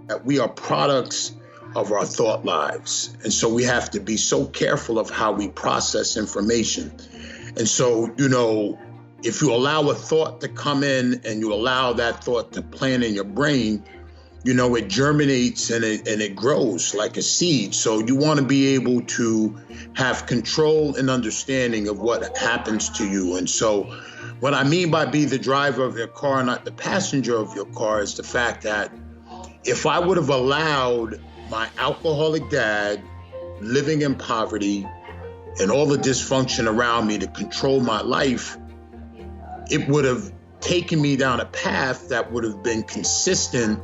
that we are products of our thought lives. And so we have to be so careful of how we process information. And so, if you allow a thought to come in and you allow that thought to plant in your brain, it germinates and it grows like a seed. So you want to be able to have control and understanding of what happens to you. And so what I mean by be the driver of your car, not the passenger of your car, is the fact that if I would have allowed my alcoholic dad living in poverty and all the dysfunction around me to control my life, it would have taken me down a path that would have been consistent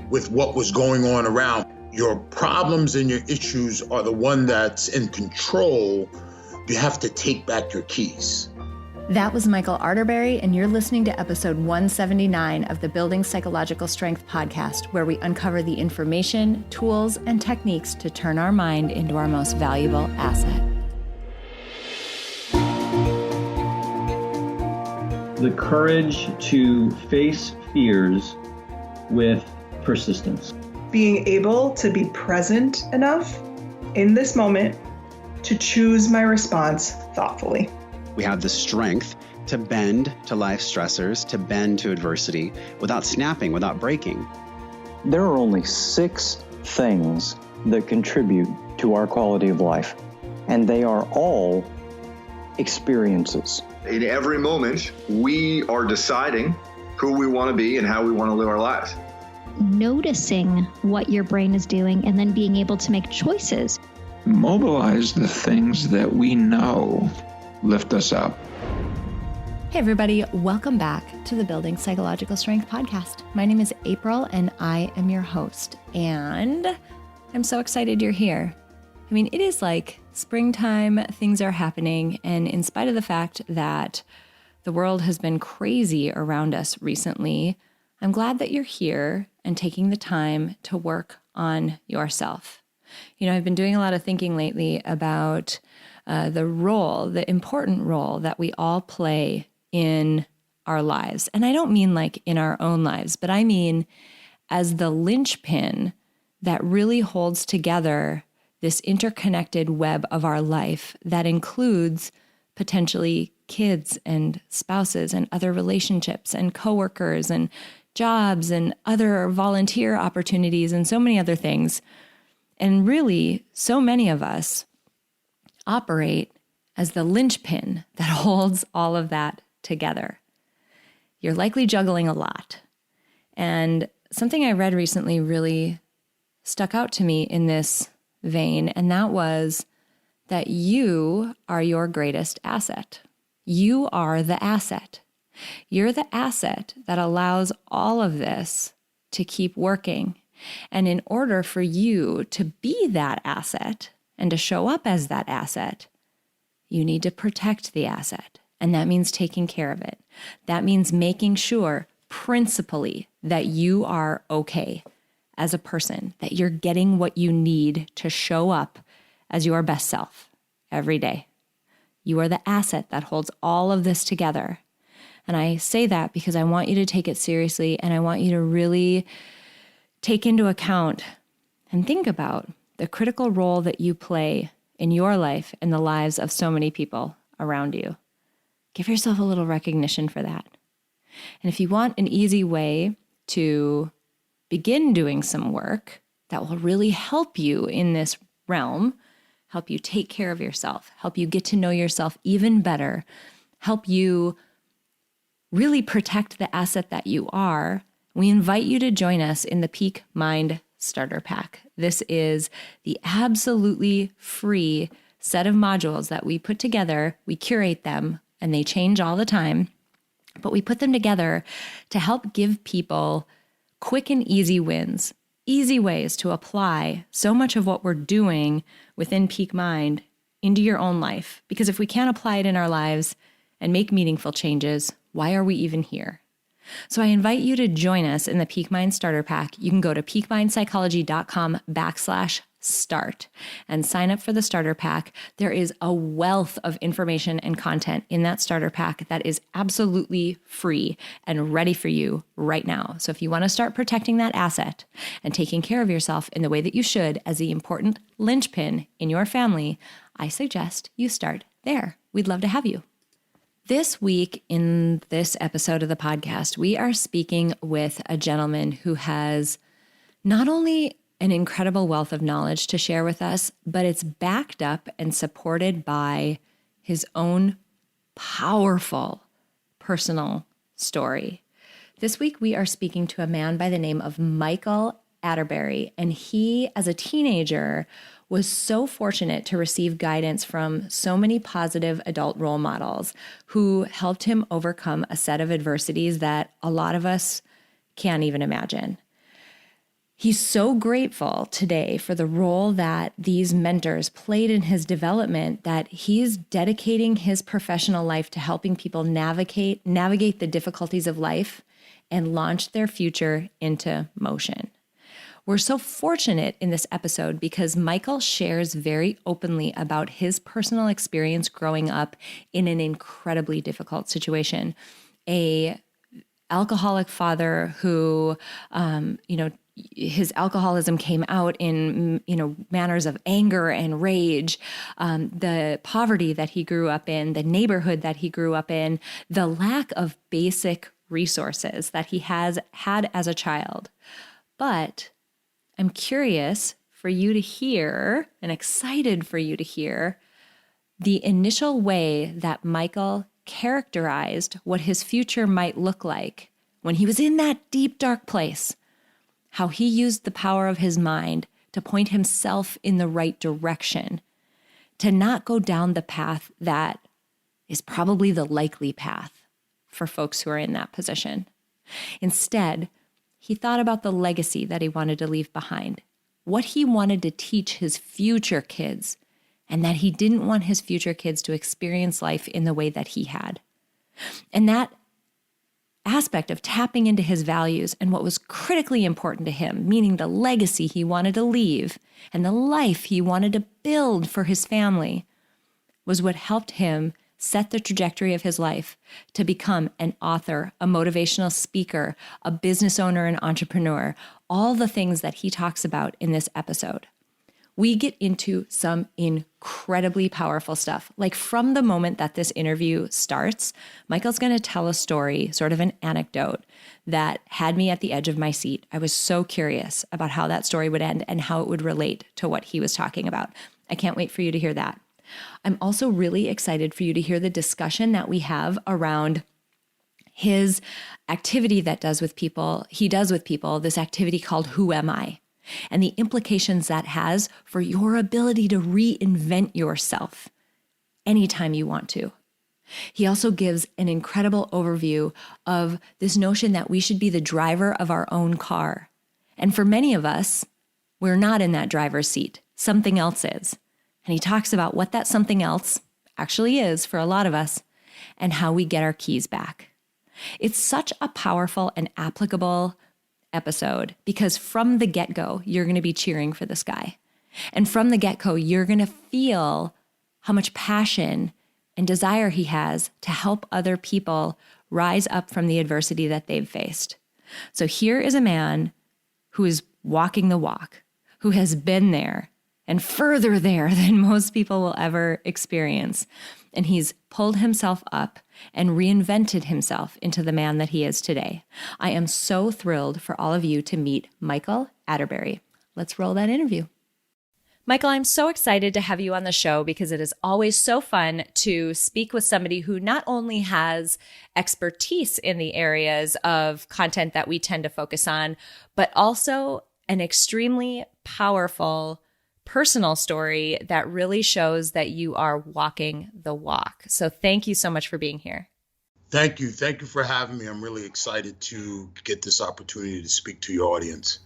with what was going on around. Your problems and your issues are the one that's in control. You have to take back your keys. That was Michael Arterberry, and you're listening to episode 179 of the Building Psychological Strength podcast, where we uncover the information, tools, and techniques to turn our mind into our most valuable asset. The courage to face fears with persistence. Being able to be present enough in this moment to choose my response thoughtfully. We have the strength to bend to life stressors, to bend to adversity without snapping, without breaking. There are only 6 things that contribute to our quality of life, and they are all experiences. In every moment, we are deciding who we want to be and how we want to live our lives. Noticing what your brain is doing and then being able to make choices. Mobilize the things that we know lift us up. Hey everybody, welcome back to the Building Psychological Strength podcast. My name is April and I am your host, and I'm so excited you're here. I mean, it is like springtime, things are happening, and in spite of the fact that the world has been crazy around us recently, I'm glad that you're here and taking the time to work on yourself. I've been doing a lot of thinking lately about the important role that we all play in our lives. And I don't mean like in our own lives, but I mean as the linchpin that really holds together this interconnected web of our life that includes potentially kids and spouses and other relationships and coworkers and jobs and other volunteer opportunities and so many other things. And really, so many of us operate as the linchpin that holds all of that together. You're likely juggling a lot. And something I read recently really stuck out to me in this vein, and that was that you are your greatest asset. You are the asset. You're the asset that allows all of this to keep working. And in order for you to be that asset and to show up as that asset, you need to protect the asset. And that means taking care of it. That means making sure, principally, that you are okay as a person, that you're getting what you need to show up as your best self every day. You are the asset that holds all of this together. And I say that because I want you to take it seriously, and I want you to really take into account and think about the critical role that you play in your life and the lives of so many people around you. Give yourself a little recognition for that. And if you want an easy way to begin doing some work that will really help you in this realm, help you take care of yourself, help you get to know yourself even better, help you really protect the asset that you are, we invite you to join us in the Peak Mind Starter Pack. This is the absolutely free set of modules that we put together. We curate them, and they change all the time, but we put them together to help give people quick and easy wins, easy ways to apply so much of what we're doing within Peak Mind into your own life. Because if we can't apply it in our lives and make meaningful changes, why are we even here? So I invite you to join us in the Peak Mind Starter Pack. You can go to peakmindpsychology.com/ start and sign up for the starter pack. There is a wealth of information and content in that starter pack that is absolutely free and ready for you right now. So if you want to start protecting that asset and taking care of yourself in the way that you should as the important linchpin in your family, I suggest you start there. We'd love to have you. This week in this episode of the podcast, we are speaking with a gentleman who has not only an incredible wealth of knowledge to share with us, but it's backed up and supported by his own powerful personal story. This week, we are speaking to a man by the name of Michael Arterberry, and he, as a teenager, was so fortunate to receive guidance from so many positive adult role models who helped him overcome a set of adversities that a lot of us can't even imagine. He's so grateful today for the role that these mentors played in his development that he's dedicating his professional life to helping people navigate the difficulties of life and launch their future into motion. We're so fortunate in this episode because Michael shares very openly about his personal experience growing up in an incredibly difficult situation. A alcoholic father who, his alcoholism came out in, manners of anger and rage, the poverty that he grew up in, the neighborhood that he grew up in, the lack of basic resources that he has had as a child. But I'm curious for you to hear and excited for you to hear the initial way that Michael characterized what his future might look like when he was in that deep, dark place. How he used the power of his mind to point himself in the right direction, to not go down the path that is probably the likely path for folks who are in that position. Instead, he thought about the legacy that he wanted to leave behind, what he wanted to teach his future kids, and that he didn't want his future kids to experience life in the way that he had. And that aspect of tapping into his values and what was critically important to him, meaning the legacy he wanted to leave and the life he wanted to build for his family, was what helped him set the trajectory of his life to become an author, a motivational speaker, a business owner, and entrepreneur, all the things that he talks about in this episode. We get into some incredibly powerful stuff. Like from the moment that this interview starts, Michael's going to tell a story, sort of an anecdote that had me at the edge of my seat. I was so curious about how that story would end and how it would relate to what he was talking about. I can't wait for you to hear that. I'm also really excited for you to hear the discussion that we have around his activity he does with people, this activity called Who Am I? And the implications that has for your ability to reinvent yourself anytime you want to. He also gives an incredible overview of this notion that we should be the driver of our own car. And for many of us, we're not in that driver's seat. Something else is. And he talks about what that something else actually is for a lot of us and how we get our keys back. It's such a powerful and applicable episode because from the get-go, you're going to be cheering for this guy. And from the get-go, you're going to feel how much passion and desire he has to help other people rise up from the adversity that they've faced. So here is a man who is walking the walk, who has been there and further there than most people will ever experience. And he's pulled himself up and reinvented himself into the man that he is today. I am so thrilled for all of you to meet Michael Arterberry. Let's roll that interview. Michael, I'm so excited to have you on the show because it is always so fun to speak with somebody who not only has expertise in the areas of content that we tend to focus on, but also an extremely powerful personal story that really shows that you are walking the walk. So thank you so much for being here. Thank you. Thank you for having me. I'm really excited to get this opportunity to speak to your audience.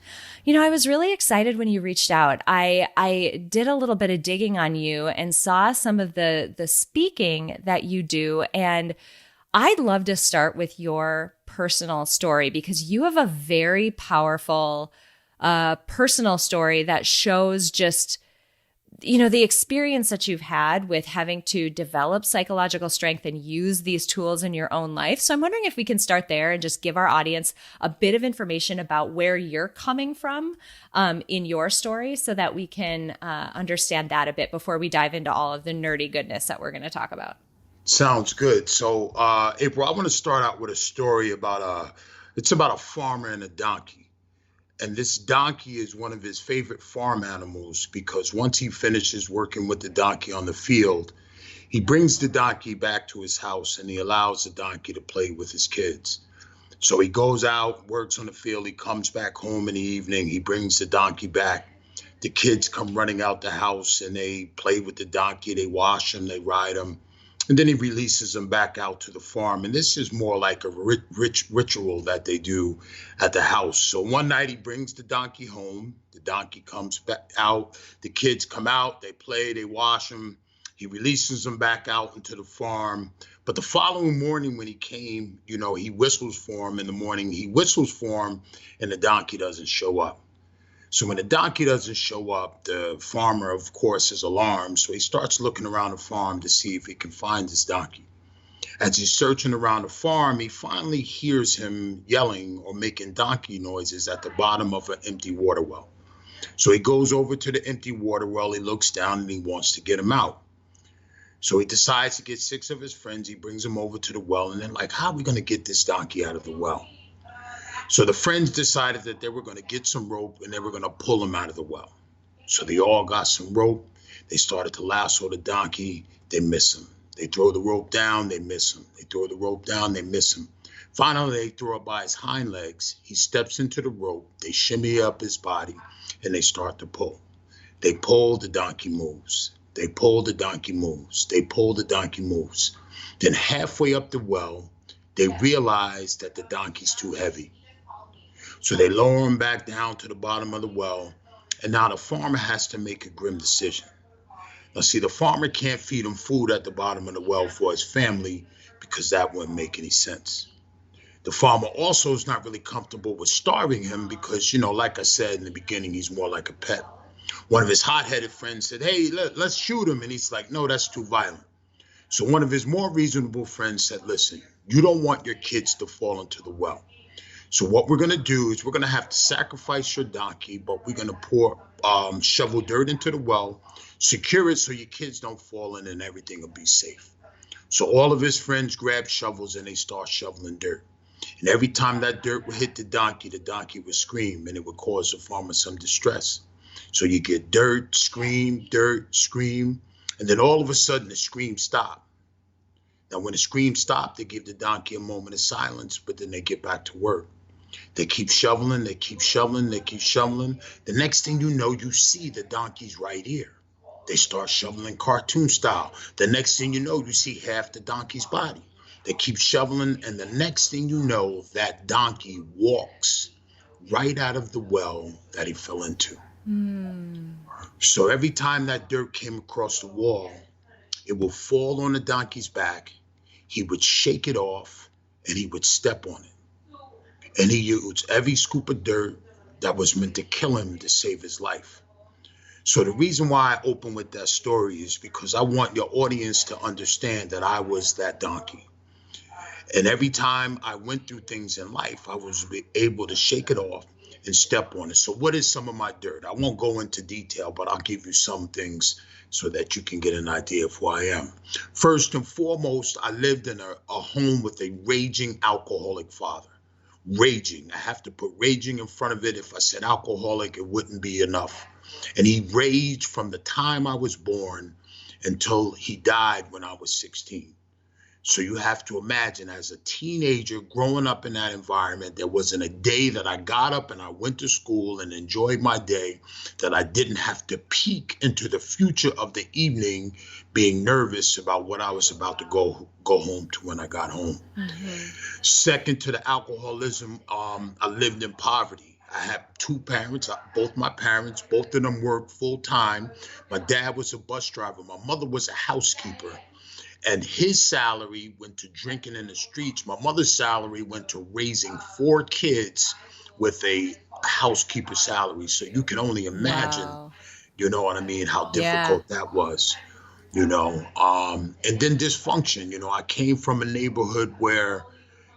You know, I was really excited when you reached out. I did a little bit of digging on you and saw some of the speaking that you do. And I'd love to start with your personal story because you have a very powerful a personal story that shows just, you know, the experience that you've had with having to develop psychological strength and use these tools in your own life. So I'm wondering if we can start there and just give our audience a bit of information about where you're coming from in your story so that we can understand that a bit before we dive into all of the nerdy goodness that we're going to talk about. Sounds good. So, April, I want to start out with a story about it's about a farmer and a donkey. And this donkey is one of his favorite farm animals because once he finishes working with the donkey on the field, he brings the donkey back to his house and he allows the donkey to play with his kids. So he goes out, works on the field, he comes back home in the evening, he brings the donkey back. The kids come running out the house and they play with the donkey, they wash him, they ride him. And then he releases them back out to the farm. And this is more like a rich ritual that they do at the house. So one night he brings the donkey home. The donkey comes back out. The kids come out. They play. They wash him. He releases them back out into the farm. But the following morning when he came, you know, he whistles for him in the morning. He whistles for him and the donkey doesn't show up. So when the donkey doesn't show up, the farmer, of course, is alarmed. So he starts looking around the farm to see if he can find his donkey. As he's searching around the farm, he finally hears him yelling or making donkey noises at the bottom of an empty water well. So he goes over to the empty water well, he looks down and he wants to get him out. So he decides to get 6 of his friends, he brings them over to the well, and they're like, how are we going to get this donkey out of the well? So the friends decided that they were going to get some rope and they were going to pull him out of the well. So they all got some rope. They started to lasso the donkey. They miss him. They throw the rope down. They miss him. They throw the rope down. They miss him. Finally, they throw it by his hind legs. He steps into the rope. They shimmy up his body and they start to pull. They pull, the donkey moves. They pull, the donkey moves. They pull, the donkey moves. Then halfway up the well, they realize that the donkey's too heavy. So they lower him back down to the bottom of the well, and now the farmer has to make a grim decision. Now, see, the farmer can't feed him food at the bottom of the well for his family because that wouldn't make any sense. The farmer also is not really comfortable with starving him because, you know, like I said in the beginning, he's more like a pet. One of his hot-headed friends said, hey, let's shoot him. And he's like, no, that's too violent. So one of his more reasonable friends said, listen, you don't want your kids to fall into the well. So what we're going to do is we're going to have to sacrifice your donkey, but we're going to shovel dirt into the well, secure it so your kids don't fall in and everything will be safe. So all of his friends grab shovels and they start shoveling dirt. And every time that dirt would hit the donkey would scream and it would cause the farmer some distress. So you get dirt, scream, and then all of a sudden the scream stopped. Now when the scream stopped, they give the donkey a moment of silence, but then they get back to work. They keep shoveling, they keep shoveling, they keep shoveling. The next thing you know, you see the donkey's right here. They start shoveling cartoon style. The next thing you know, you see half the donkey's body. They keep shoveling, and the next thing you know, that donkey walks right out of the well that he fell into. So every time that dirt came across the wall, it would fall on the donkey's back. He would shake it off, and he would step on it. And he used every scoop of dirt that was meant to kill him to save his life. So the reason why I open with that story is because I want your audience to understand that I was that donkey. And every time I went through things in life, I was able to shake it off and step on it. So what is some of my dirt? I won't go into detail, but I'll give you some things so that you can get an idea of who I am. First and foremost, I lived in a home with a raging alcoholic father. Raging. I have to put raging in front of it. If I said alcoholic, it wouldn't be enough. And he raged from the time I was born until he died when I was 16. So you have to imagine as a teenager growing up in that environment, there wasn't a day that I got up and I went to school and enjoyed my day that I didn't have to peek into the future of the evening being nervous about what I was about to go home to when I got home. Mm-hmm. Second to the alcoholism, I lived in poverty. I had 2 parents, both my parents, both of them worked full time. My dad was a bus driver. My mother was a housekeeper. And his salary went to drinking in the streets. My mother's salary went to raising 4 kids with a housekeeper salary. So you can only imagine, Wow. you know what I mean, how Yeah. difficult that was, you know. And then dysfunction, you know, I came from a neighborhood where,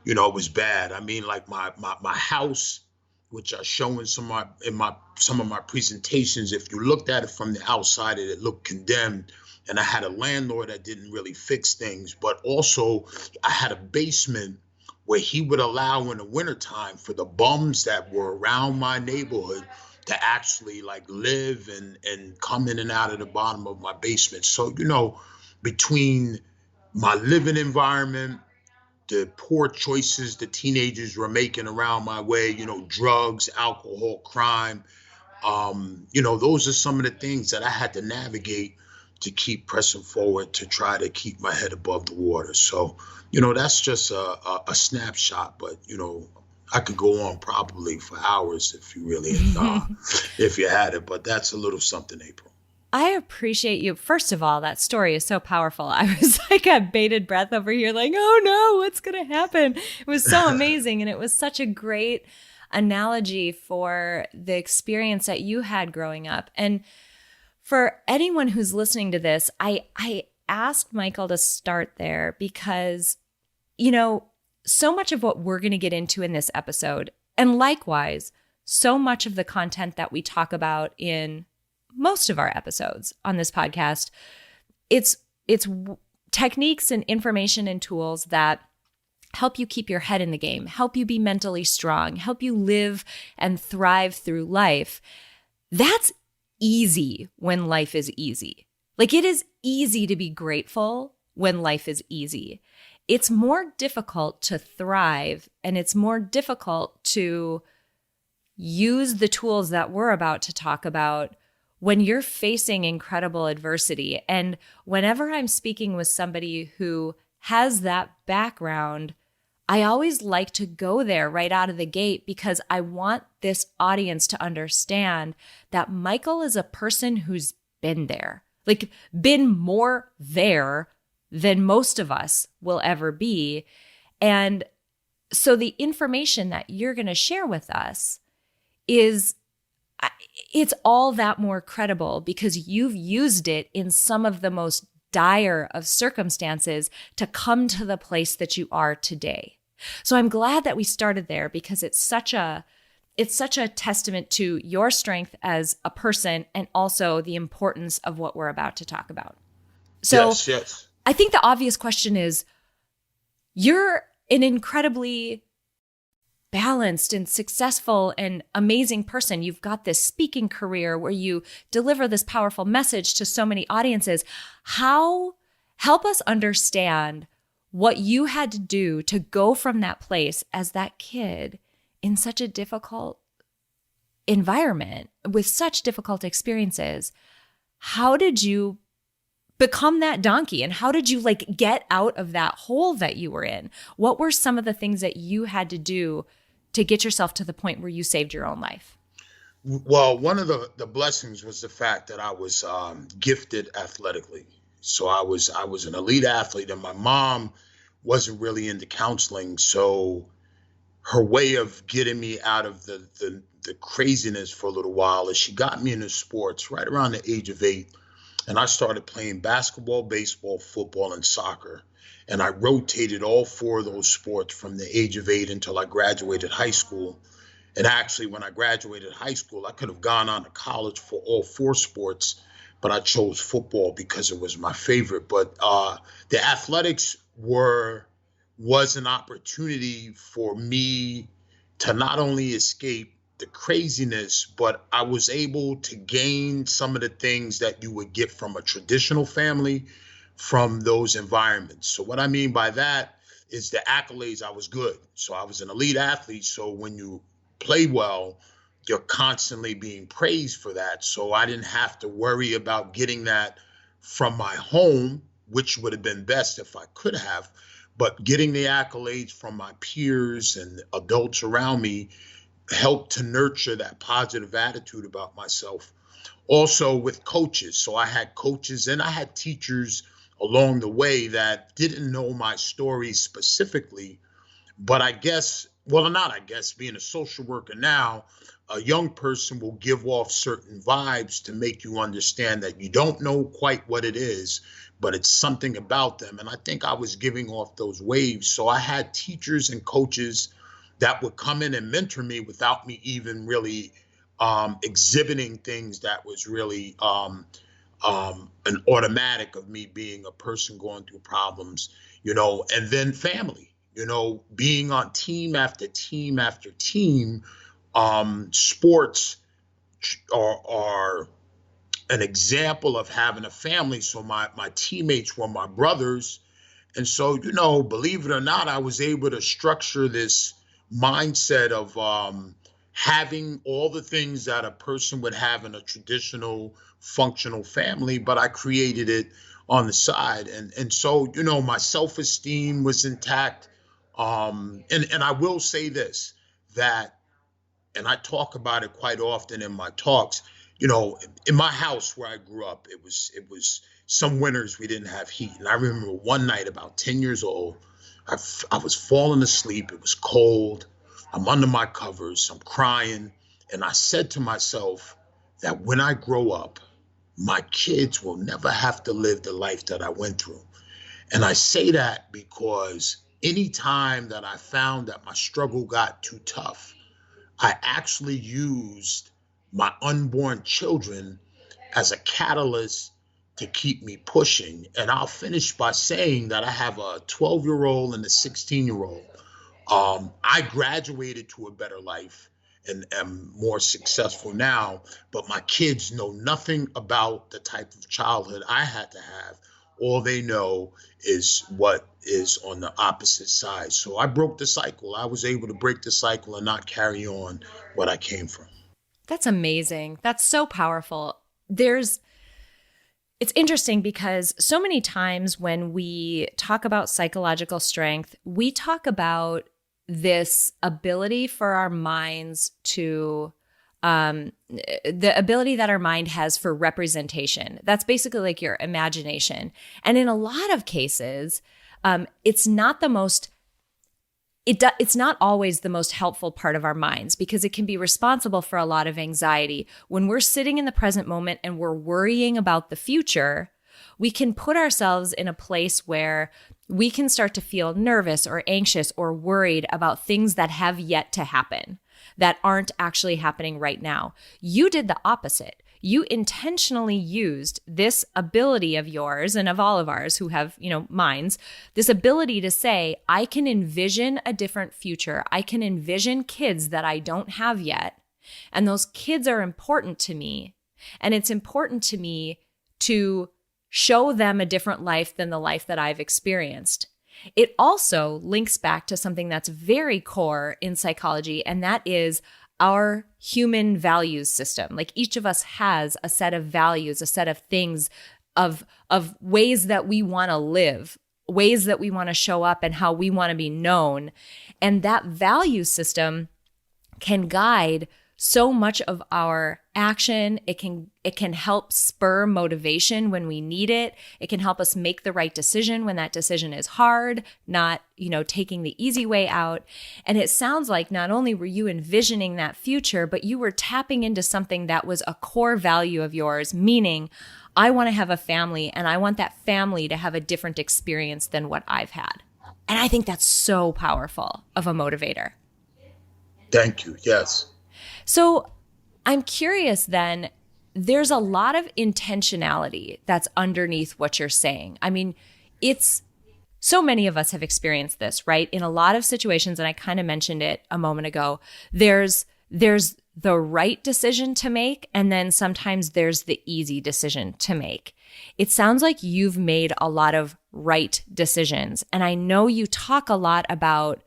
you know, it was bad. I mean, like my house, which I show in some of my presentations, if you looked at it from the outside, it looked condemned. And I had a landlord that didn't really fix things, but also I had a basement where he would allow in the wintertime for the bums that were around my neighborhood to actually like live and come in and out of the bottom of my basement. So, you know, between my living environment, the poor choices the teenagers were making around my way, you know, drugs, alcohol, crime, you know, those are some of the things that I had to navigate to keep pressing forward to try to keep my head above the water. So, you know, that's just a snapshot, but, you know, I could go on probably for hours if you really, if you had it, but that's a little something, April. I appreciate you. First of all, that story is so powerful. I was like at bated breath over here, like, oh no, what's going to happen? It was so amazing. And it was such a great analogy for the experience that you had growing up. And for anyone who's listening to this, I asked Michael to start there because, you know, so much of what we're going to get into in this episode, and likewise, so much of the content that we talk about in most of our episodes on this podcast, it's techniques and information and tools that help you keep your head in the game, help you be mentally strong, help you live and thrive through life. That's easy when life is easy. Like, it is easy to be grateful when life is easy. It's more difficult to thrive, and it's more difficult to use the tools that we're about to talk about when you're facing incredible adversity. And whenever I'm speaking with somebody who has that background, I always like to go there right out of the gate because I want this audience to understand that Michael is a person who's been there, like been more there than most of us will ever be. And so the information that you're going to share with us it's all that more credible because you've used it in some of the most dire of circumstances to come to the place that you are today. So I'm glad that we started there because it's such a testament to your strength as a person and also the importance of what we're about to talk about. So yes. I think the obvious question is, you're an incredibly balanced and successful and amazing person. You've got this speaking career where you deliver this powerful message to so many audiences. Help us understand what you had to do to go from that place as that kid in such a difficult environment with such difficult experiences. How did you become that donkey, and how did you get out of that hole that you were in? What were some of the things that you had to do to get yourself to the point where you saved your own life? Well, one of the blessings was the fact that I was gifted athletically. So I was an elite athlete, and my mom wasn't really into counseling. So her way of getting me out of the craziness for a little while is she got me into sports right around the age of 8. And I started playing basketball, baseball, football, and soccer. And I rotated all 4 of those sports from the age of 8 until I graduated high school. And actually, when I graduated high school, I could have gone on to college for all 4 sports, but I chose football because it was my favorite. But the athletics was an opportunity for me to not only escape the craziness, but I was able to gain some of the things that you would get from a traditional family from those environments. So what I mean by that is the accolades. I was good. So I was an elite athlete. So when you play well, you're constantly being praised for that. So I didn't have to worry about getting that from my home, which would have been best if I could have, but getting the accolades from my peers and adults around me helped to nurture that positive attitude about myself. Also with coaches. So I had coaches and I had teachers along the way that didn't know my story specifically, but I guess well, not, I guess, being a social worker now, a young person will give off certain vibes to make you understand that you don't know quite what it is, but it's something about them. And I think I was giving off those waves. So I had teachers and coaches that would come in and mentor me without me even really exhibiting things that was really an automatic of me being a person going through problems, and then family, being on team after team after team. Sports are an example of having a family. So my teammates were my brothers. And so, believe it or not, I was able to structure this mindset of having all the things that a person would have in a traditional functional family, but I created it on the side. And so, my self-esteem was intact. And I will say this, that, and I talk about it quite often in my talks, in my house where I grew up, it was some winters we didn't have heat. And I remember one night about 10 years old, I was falling asleep. It was cold. I'm under my covers. I'm crying. And I said to myself that when I grow up, my kids will never have to live the life that I went through. And I say that because anytime that I found that my struggle got too tough, I actually used my unborn children as a catalyst to keep me pushing. And I'll finish by saying that I have a 12-year-old and a 16-year-old. I graduated to a better life and am more successful now, but my kids know nothing about the type of childhood I had to have. All they know is what is on the opposite side. So I broke the cycle. I was able to break the cycle and not carry on what I came from. That's amazing. That's so powerful. It's interesting because so many times when we talk about psychological strength, we talk about this ability for our minds to the ability that our mind has for representation. That's basically like your imagination. And in a lot of cases, it's not always the most helpful part of our minds, because it can be responsible for a lot of anxiety. When we're sitting in the present moment and we're worrying about the future, we can put ourselves in a place where we can start to feel nervous or anxious or worried about things that have yet to happen, that aren't actually happening right now. You did the opposite. You intentionally used this ability of yours and of all of ours who have, minds, this ability to say, I can envision a different future. I can envision kids that I don't have yet. And those kids are important to me. And it's important to me to show them a different life than the life that I've experienced. It also links back to something that's very core in psychology, and that is our human values system. Like each of us has a set of values, a set of things, of ways that we want to live, ways that we want to show up, and how we want to be known. And that value system can guide so much of our action. It can help spur motivation when we need it. It can help us make the right decision when that decision is hard, not, taking the easy way out. And it sounds like not only were you envisioning that future, but you were tapping into something that was a core value of yours, meaning I want to have a family and I want that family to have a different experience than what I've had. And I think that's so powerful of a motivator. Thank you. Yes. So I'm curious then, there's a lot of intentionality that's underneath what you're saying. I mean, so many of us have experienced this, right? In a lot of situations, and I kind of mentioned it a moment ago, there's the right decision to make, and then sometimes there's the easy decision to make. It sounds like you've made a lot of right decisions. And I know you talk a lot about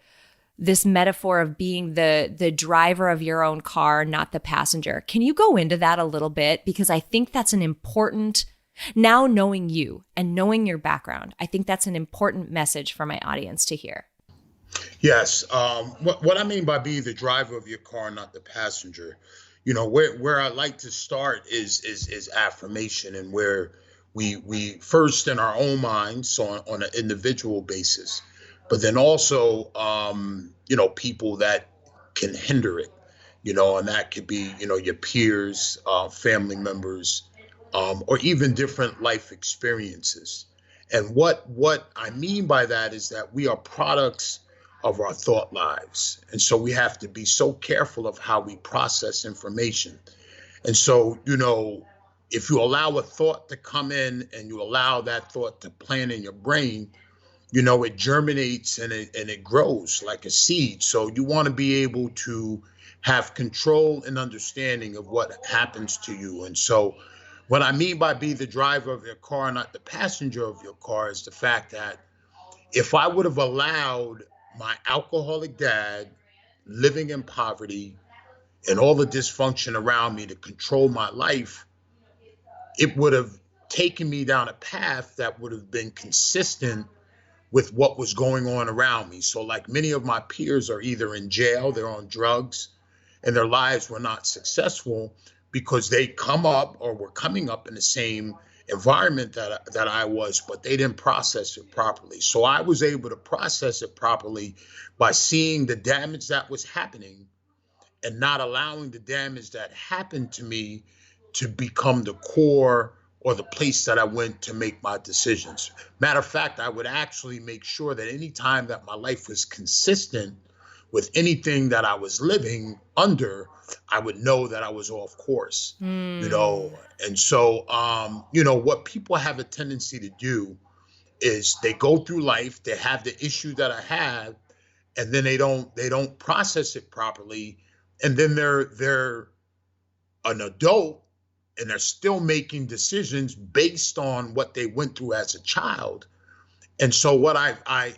this metaphor of being the driver of your own car, not the passenger. Can you go into that a little bit? Because I think that's an important, now knowing you and knowing your background, I think that's an important message for my audience to hear. Yes. What I mean by be the driver of your car, not the passenger, where I like to start is affirmation, and where we first in our own minds, so on an individual basis, but then also, people that can hinder it, and that could be, your peers, family members, or even different life experiences. And what I mean by that is that we are products of our thought lives. And so we have to be so careful of how we process information. And so, if you allow a thought to come in and you allow that thought to plant in your brain, it germinates and it grows like a seed. So you want to be able to have control and understanding of what happens to you. And so what I mean by be the driver of your car, not the passenger of your car, is the fact that if I would have allowed my alcoholic dad living in poverty and all the dysfunction around me to control my life, it would have taken me down a path that would have been consistent with what was going on around me. So like many of my peers are either in jail, they're on drugs, and their lives were not successful because they come up or were coming up in the same environment that I was, but they didn't process it properly. So I was able to process it properly by seeing the damage that was happening and not allowing the damage that happened to me to become the core or the place that I went to make my decisions. Matter of fact, I would actually make sure that any time that my life was consistent with anything that I was living under, I would know that I was off course, And so, what people have a tendency to do is they go through life, they have the issue that I have, and then they don't process it properly. And then they're an adult and they're still making decisions based on what they went through as a child. And so what I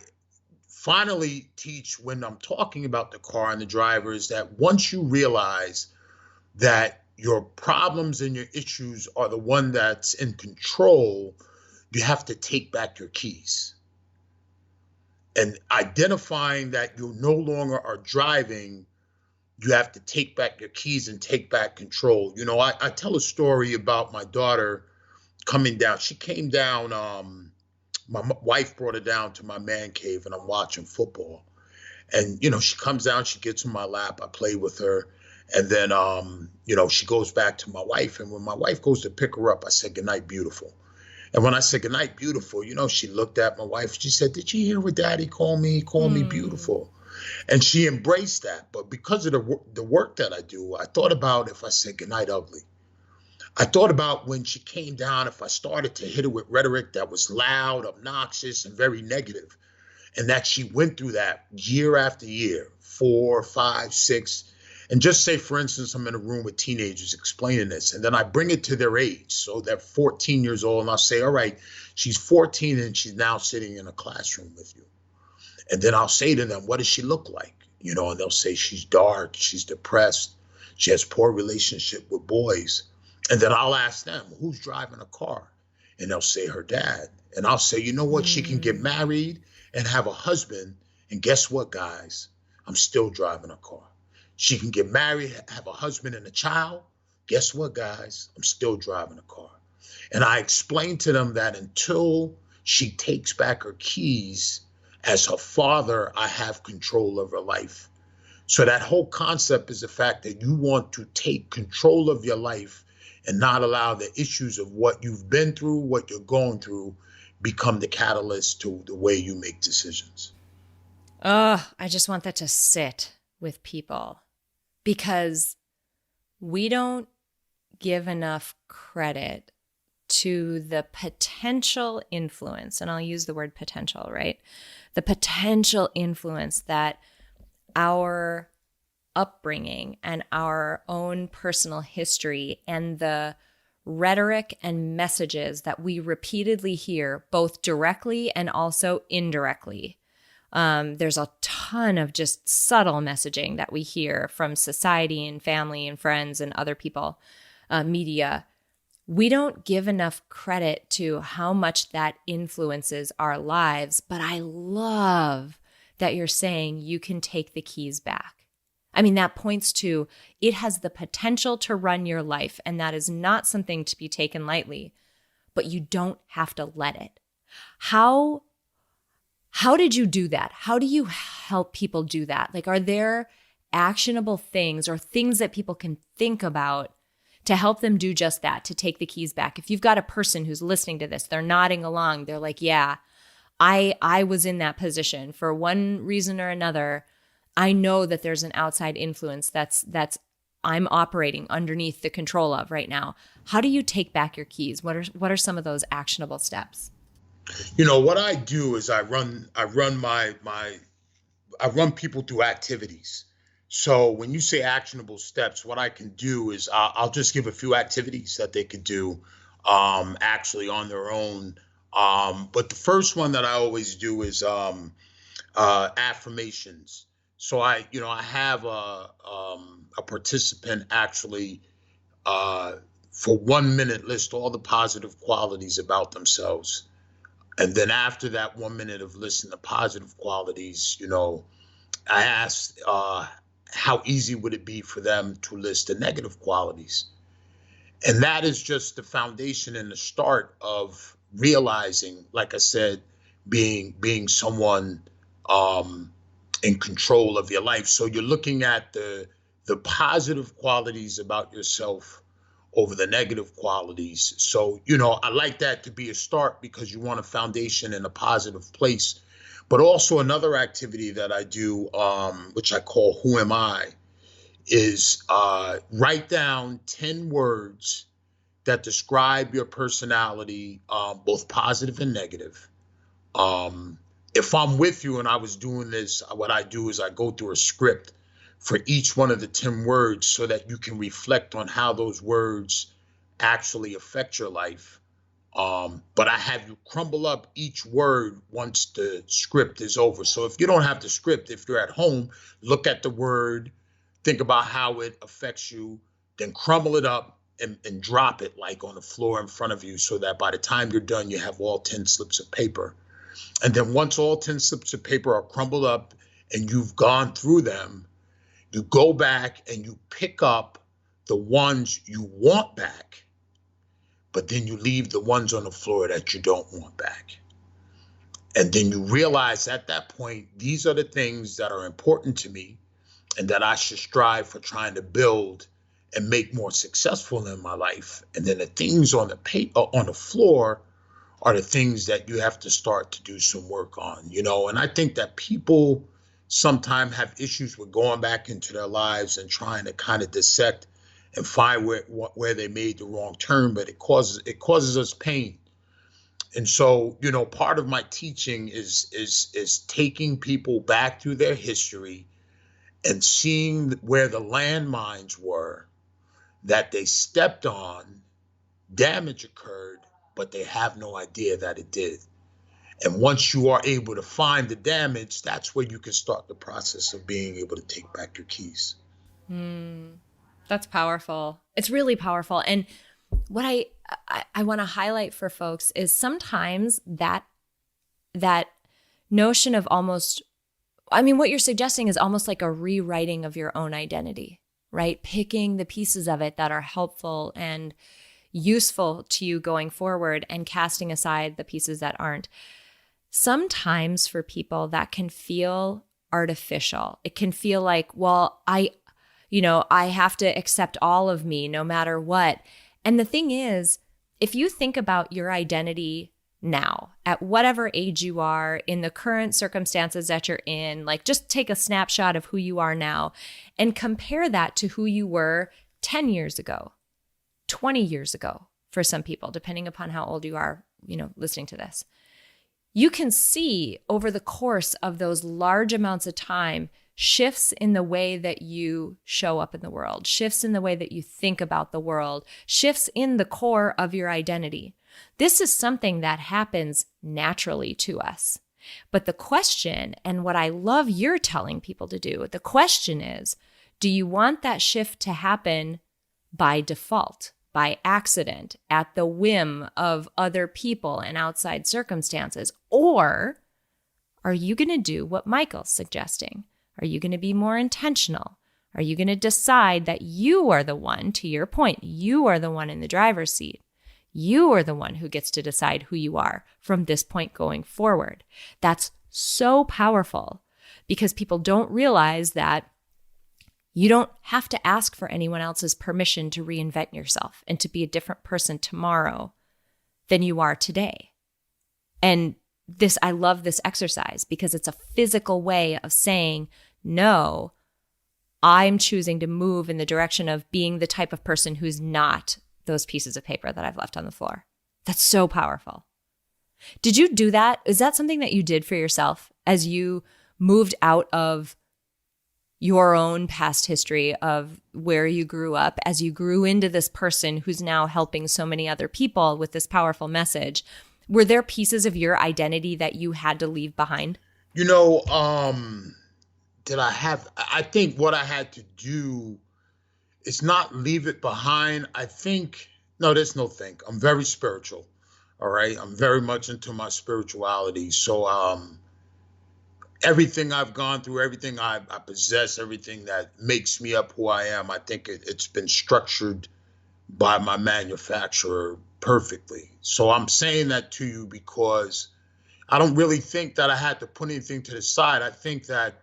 finally teach when I'm talking about the car and the driver is that once you realize that your problems and your issues are the one that's in control, you have to take back your keys. And identifying that you no longer are driving, you have to take back your keys and take back control. I tell a story about my daughter coming down. She came down, my wife brought her down to my man cave and I'm watching football. And, she comes down, she gets in my lap, I play with her. And then, she goes back to my wife. And when my wife goes to pick her up, I said, "Good night, beautiful." And when I said, "Good night, beautiful," she looked at my wife. She said, "Did you hear what Daddy called me? He called me beautiful." And she embraced that. But because of the work that I do, I thought about if I said, "Good night, ugly." I thought about when she came down, if I started to hit her with rhetoric that was loud, obnoxious, and very negative, and that she went through that year after year, 4, 5, 6. And just say, for instance, I'm in a room with teenagers explaining this, and then I bring it to their age. So they're 14 years old, and I'll say, all right, she's 14 and she's now sitting in a classroom with you. And then I'll say to them, what does she look like? And they'll say she's dark, she's depressed, she has poor relationship with boys. And then I'll ask them, who's driving a car? And they'll say her dad. And I'll say, you know what? She can get married and have a husband. And guess what, guys? I'm still driving a car. She can get married, have a husband and a child. Guess what, guys? I'm still driving a car. And I explain to them that until she takes back her keys, as her father, I have control of her life. So that whole concept is the fact that you want to take control of your life and not allow the issues of what you've been through, what you're going through, become the catalyst to the way you make decisions. I just want that to sit with people because we don't give enough credit to the potential influence, and I'll use the word potential, right? The potential influence that our upbringing and our own personal history and the rhetoric and messages that we repeatedly hear, both directly and also indirectly. There's a ton of just subtle messaging that we hear from society and family and friends and other people, media. We don't give enough credit to how much that influences our lives, but I love that you're saying you can take the keys back. I mean, that points to it has the potential to run your life, and that is not something to be taken lightly, but you don't have to let it. How How did you do that? How do you help people do that? Like, are there actionable things or things that people can think about to help them do just that, to take the keys back? If you've got a person who's listening to this, they're nodding along, they're like, yeah, I was in that position for one reason or another. I know that there's an outside influence that's I'm operating underneath the control of right now. How do you take back your keys? What are some of those actionable steps? What I do is I run people through activities. So when you say actionable steps, what I can do is I'll just give a few activities that they could do actually on their own. But the first one that I always do is affirmations. So I have a participant actually for 1 minute list all the positive qualities about themselves. And then after that 1 minute of listing the positive qualities, I asked how easy would it be for them to list the negative qualities? And that is just the foundation and the start of realizing, like I said, being someone in control of your life. So you're looking at the positive qualities about yourself over the negative qualities. So, I like that to be a start because you want a foundation in a positive place. But also another activity that I do, which I call Who Am I, is write down 10 words that describe your personality, both positive and negative. If I'm with you and I was doing this, what I do is I go through a script for each one of the 10 words so that you can reflect on how those words actually affect your life. But I have you crumble up each word once the script is over. So if you don't have the script, if you're at home, look at the word, think about how it affects you, then crumble it up and drop it like on the floor in front of you so that by the time you're done, you have all 10 slips of paper. And then once all 10 slips of paper are crumbled up and you've gone through them, you go back and you pick up the ones you want back, but then you leave the ones on the floor that you don't want back. And then you realize at that point, these are the things that are important to me and that I should strive for trying to build and make more successful in my life. And then the things on the floor are the things that you have to start to do some work on, and I think that people sometimes have issues with going back into their lives and trying to kind of dissect and find where they made the wrong turn, but it causes us pain. And so, part of my teaching is taking people back through their history and seeing where the landmines were that they stepped on, damage occurred, but they have no idea that it did. And once you are able to find the damage, that's where you can start the process of being able to take back your keys. That's powerful. It's really powerful. And what I want to highlight for folks is sometimes that notion of what you're suggesting is almost like a rewriting of your own identity, right? Picking the pieces of it that are helpful and useful to you going forward and casting aside the pieces that aren't. Sometimes for people that can feel artificial. It can feel like, well, I have to accept all of me no matter what. And the thing is, if you think about your identity now, at whatever age you are, in the current circumstances that you're in, like just take a snapshot of who you are now and compare that to who you were 10 years ago, 20 years ago for some people, depending upon how old you are, listening to this. You can see over the course of those large amounts of time, shifts in the way that you show up in the world, shifts in the way that you think about the world, shifts in the core of your identity. This is something that happens naturally to us. But the question, and what I love you're telling people to do, the question is, do you want that shift to happen by default, by accident, at the whim of other people and outside circumstances? Or are you going to do what Michael's suggesting? Are you going to be more intentional? Are you going to decide that you are the one, to your point, you are the one in the driver's seat? You are the one who gets to decide who you are from this point going forward. That's so powerful because people don't realize that you don't have to ask for anyone else's permission to reinvent yourself and to be a different person tomorrow than you are today. And I love this exercise because it's a physical way of saying, no, I'm choosing to move in the direction of being the type of person who's not those pieces of paper that I've left on the floor. That's so powerful. Did you do that? Is that something that you did for yourself as you moved out of your own past history of where you grew up, as you grew into this person who's now helping so many other people with this powerful message? Were there pieces of your identity that you had to leave behind? I think what I had to do is not leave it behind. There's no think. I'm very spiritual. All right. I'm very much into my spirituality. So, everything I've gone through, everything I possess, everything that makes me up who I am, I think it's been structured by my manufacturer perfectly. So I'm saying that to you because I don't really think that I had to put anything to the side. I think that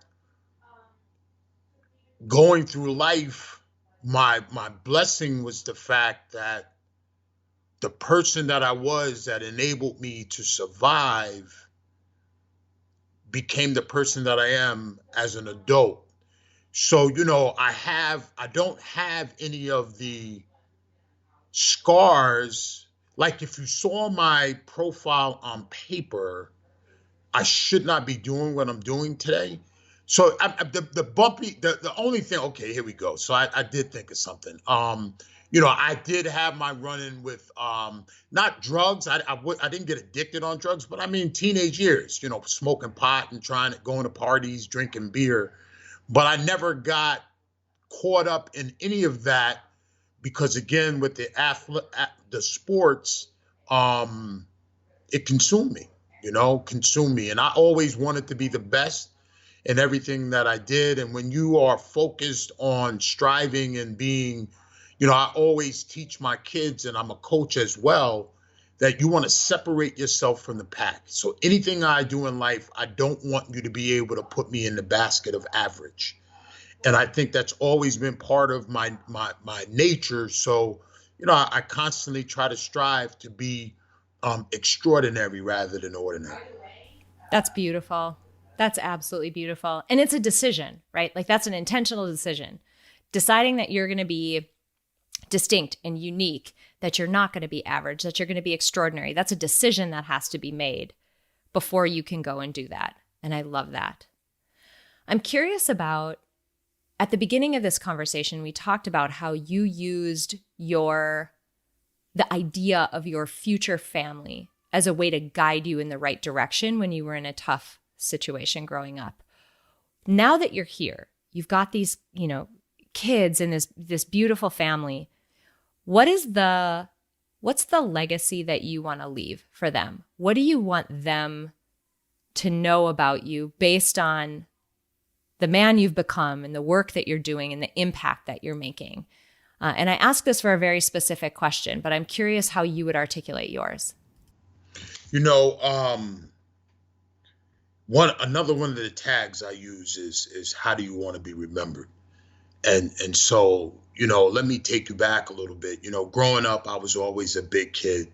going through life, my blessing was the fact that the person that I was that enabled me to survive became the person that I am as an adult. So, I don't have any of the scars. Like if you saw my profile on paper, I should not be doing what I'm doing today. So the only thing, okay, here we go. So I did think of something. I did have my run-in with, not drugs. I didn't get addicted on drugs, but I mean, teenage years, smoking pot and going to parties, drinking beer. But I never got caught up in any of that because again, with the sports, it consumed me, And I always wanted to be the best in everything that I did. And when you are focused on striving and being, I always teach my kids, and I'm a coach as well, that you want to separate yourself from the pack. So anything I do in life, I don't want you to be able to put me in the basket of average. And I think that's always been part of my nature. So, I constantly try to strive to be extraordinary rather than ordinary. That's beautiful. That's absolutely beautiful. And it's a decision, right? Like that's an intentional decision. Deciding that you're going to be distinct and unique, that you're not going to be average, that you're going to be extraordinary. That's a decision that has to be made before you can go and do that. And I love that. I'm curious about, at the beginning of this conversation, we talked about how you used the idea of your future family as a way to guide you in the right direction when you were in a tough situation growing up. Now that you're here, you've got these, kids and this beautiful family. What's the legacy that you want to leave for them? What do you want them to know about you based on the man you've become and the work that you're doing and the impact that you're making? And I ask this for a very specific question, but I'm curious how you would articulate yours. Another one of the tags I use is how do you want to be remembered? And so, let me take you back a little bit. Growing up, I was always a big kid.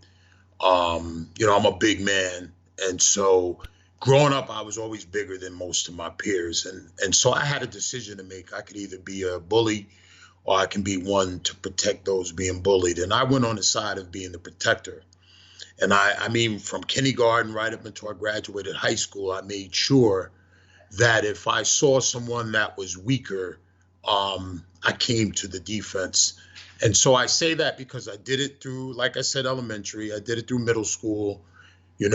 I'm a big man. And so growing up, I was always bigger than most of my peers. And so I had a decision to make. I could either be a bully or I can be one to protect those being bullied. And I went on the side of being the protector. And I mean, from kindergarten right up until I graduated high school, I made sure that if I saw someone that was weaker, I came to the defense. And so I say that because I did it through, like I said, elementary. I did it through middle school, and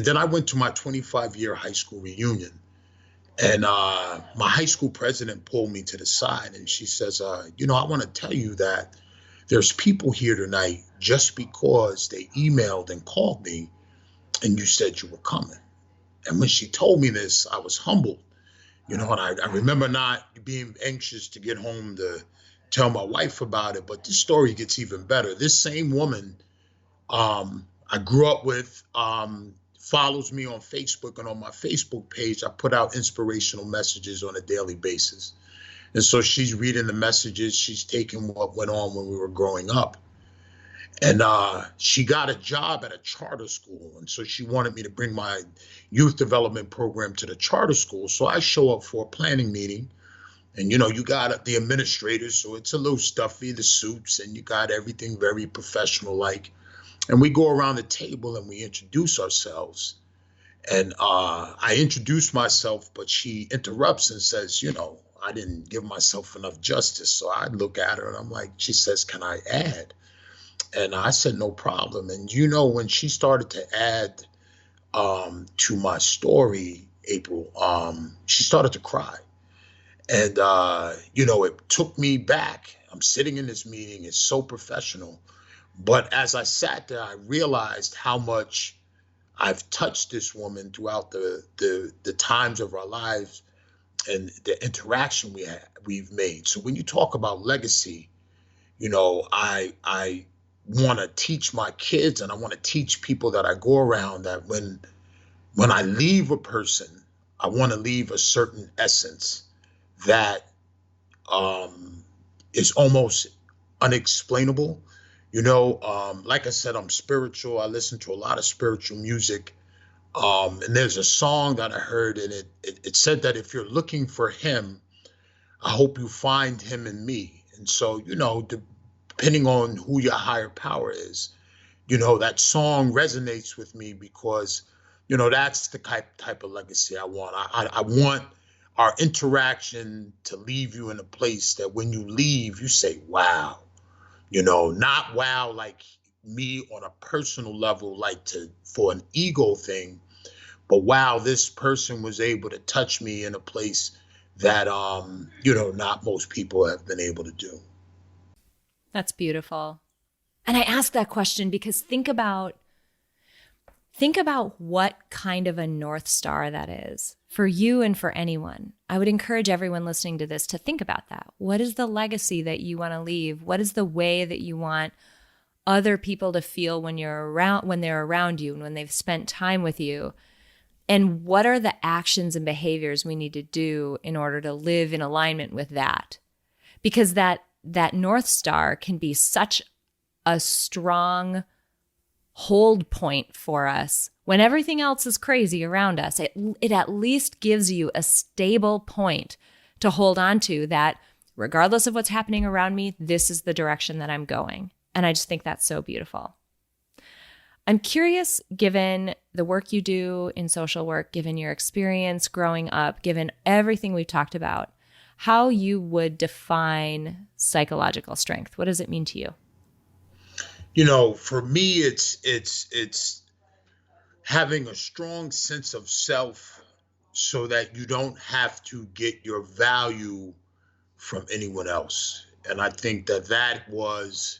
then I went to my 25-year high school reunion. And my high school president pulled me to the side and she says, I want to tell you that there's people here tonight just because they emailed and called me and you said you were coming. And when she told me this, I was humbled, and I remember not being anxious to get home to tell my wife about it. But this story gets even better. This same woman I grew up with follows me on Facebook, and on my Facebook page, I put out inspirational messages on a daily basis. And so she's reading the messages. She's taking what went on when we were growing up. And she got a job at a charter school. And so she wanted me to bring my youth development program to the charter school. So I show up for a planning meeting. And, you know, you got the administrators, so it's a little stuffy, the suits, and you got everything very professional-like. And we go around the table and we introduce ourselves. And I introduce myself, but she interrupts and says, you know, I didn't give myself enough justice. So I look at her and I'm like, she says, can I add? And I said, no problem. And, you know, when she started to add to my story, April, she started to cry. And, you know, it took me back. I'm sitting in this meeting. It's so professional. But as I sat there, I realized how much I've touched this woman throughout the times of our lives and the interaction we've made. So when you talk about legacy, you know, I want to teach my kids, and I want to teach people that I go around, that when I leave a person, I want to leave a certain essence that is almost unexplainable. You know, like I said, I'm spiritual. I listen to a lot of spiritual music. And there's a song that I heard, and it said that if you're looking for him, I hope you find him in me. And so, you know, depending on who your higher power is, you know, that song resonates with me because, you know, that's the type of legacy I want. I want our interaction to leave you in a place that when you leave, you say, wow, you know, not wow like me on a personal level, like for an ego thing, but wow, this person was able to touch me in a place that, you know, not most people have been able to do. That's beautiful. And I ask that question because think about what kind of a North Star that is for you and for anyone. I would encourage everyone listening to this to think about that. What is the legacy that you want to leave? What is the way that you want other people to feel when they're around you and when they've spent time with you? And what are the actions and behaviors we need to do in order to live in alignment with that? Because that North Star can be such a strong hold point for us when everything else is crazy around us. It at least gives you a stable point to hold on to, that regardless of what's happening around me, this is the direction that I'm going. And I just think that's so beautiful. I'm curious, given the work you do in social work, given your experience growing up, given everything we've talked about, how you would define psychological strength. What does it mean to you? You know, for me, it's having a strong sense of self so that you don't have to get your value from anyone else. And I think that was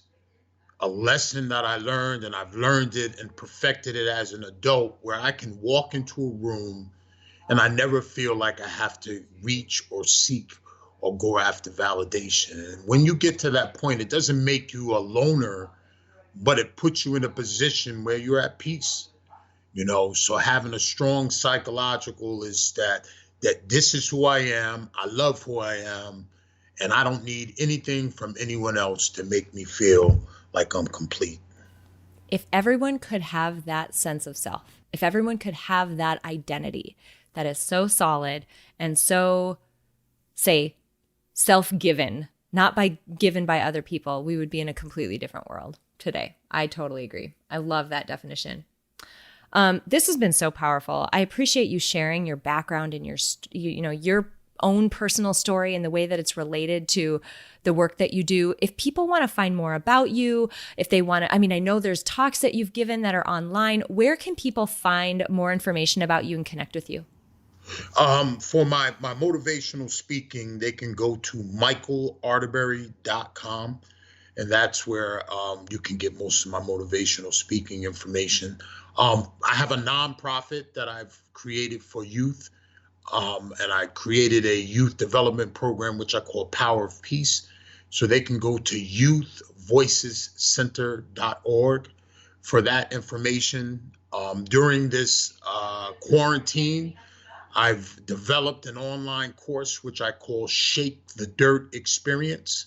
a lesson that I learned, and I've learned it and perfected it as an adult, where I can walk into a room and I never feel like I have to reach or seek or go after validation. And when you get to that point, it doesn't make you a loner, but it puts you in a position where you're at peace. You know, so having a strong psychological is that this is who I am, I love who I am, and I don't need anything from anyone else to make me feel like I'm complete. If everyone could have that sense of self, if everyone could have that identity that is so solid and so, say, self-given, not given by other people, we would be in a completely different world today. I totally agree. I love that definition. This has been so powerful. I appreciate you sharing your background and your own personal story and the way that it's related to the work that you do. If people want to find more about you, if they want to, I know there's talks that you've given that are online. Where can people find more information about you and connect with you? For my motivational speaking, they can go to michaelarterberry.com, and that's where you can get most of my motivational speaking information. I have a nonprofit that I've created for youth, and I created a youth development program, which I call Power of Peace. So they can go to youthvoicescenter.org for that information. During this quarantine, I've developed an online course which I call Shake the Dirt Experience.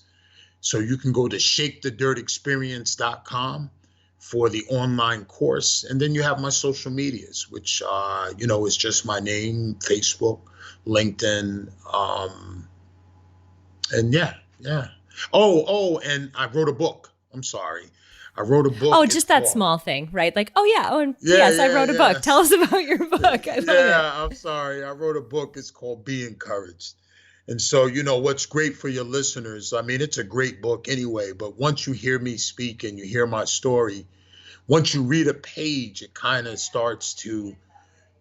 So you can go to shakethedirtexperience.com for the online course. And then you have my social medias, which, is just my name, Facebook, LinkedIn. And yeah. Oh, and I wrote a book. I'm sorry. I wrote a book. Oh, just that small thing, right? Like, yes, I wrote a book. Tell us about your book. I love it. I'm sorry. I wrote a book. It's called Be Encouraged. And so, what's great for your listeners, I mean, it's a great book anyway, but once you hear me speak and you hear my story, once you read a page, it kind of starts to,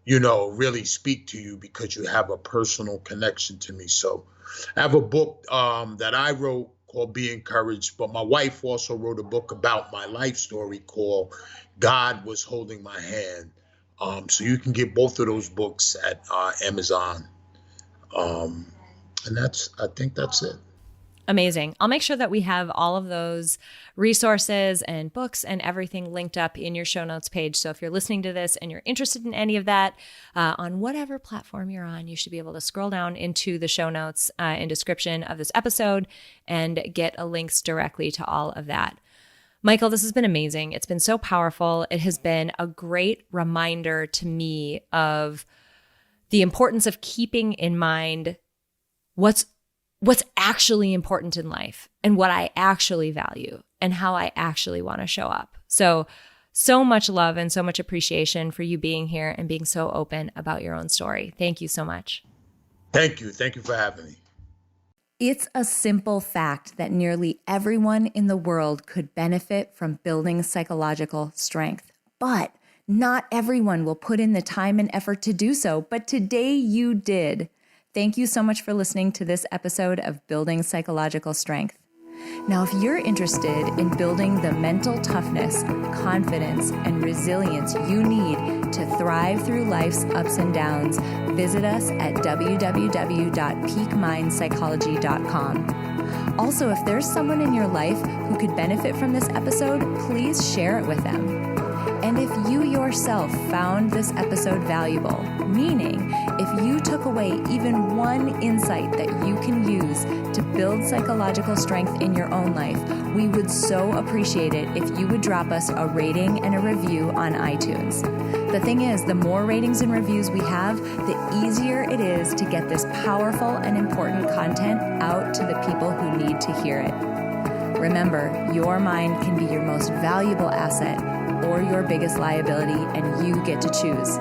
really speak to you because you have a personal connection to me. So I have a book that I wrote called Be Encouraged, but my wife also wrote a book about my life story called God Was Holding My Hand. So you can get both of those books at Amazon. And I think that's it. Amazing. I'll make sure that we have all of those resources and books and everything linked up in your show notes page. So if you're listening to this and you're interested in any of that, on whatever platform you're on, you should be able to scroll down into the show notes and description of this episode and get links directly to all of that. Michael, this has been amazing. It's been so powerful. It has been a great reminder to me of the importance of keeping in mind what's actually important in life and what I actually value and how I actually want to show up. So much love and so much appreciation for you being here and being so open about your own story. Thank you so much. Thank you. Thank you for having me. It's a simple fact that nearly everyone in the world could benefit from building psychological strength, but not everyone will put in the time and effort to do so. But today you did. Thank you so much for listening to this episode of Building Psychological Strength. Now, if you're interested in building the mental toughness, confidence, and resilience you need to thrive through life's ups and downs, visit us at www.peakmindpsychology.com. Also, if there's someone in your life who could benefit from this episode, please share it with them. And if you yourself found this episode valuable, meaning if you took away even one insight that you can use to build psychological strength in your own life, we would so appreciate it if you would drop us a rating and a review on iTunes. The thing is, the more ratings and reviews we have, the easier it is to get this powerful and important content out to the people who need to hear it. Remember, your mind can be your most valuable asset or your biggest liability, and you get to choose.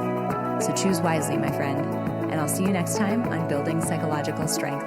So choose wisely, my friend. And I'll see you next time on Building Psychological Strength.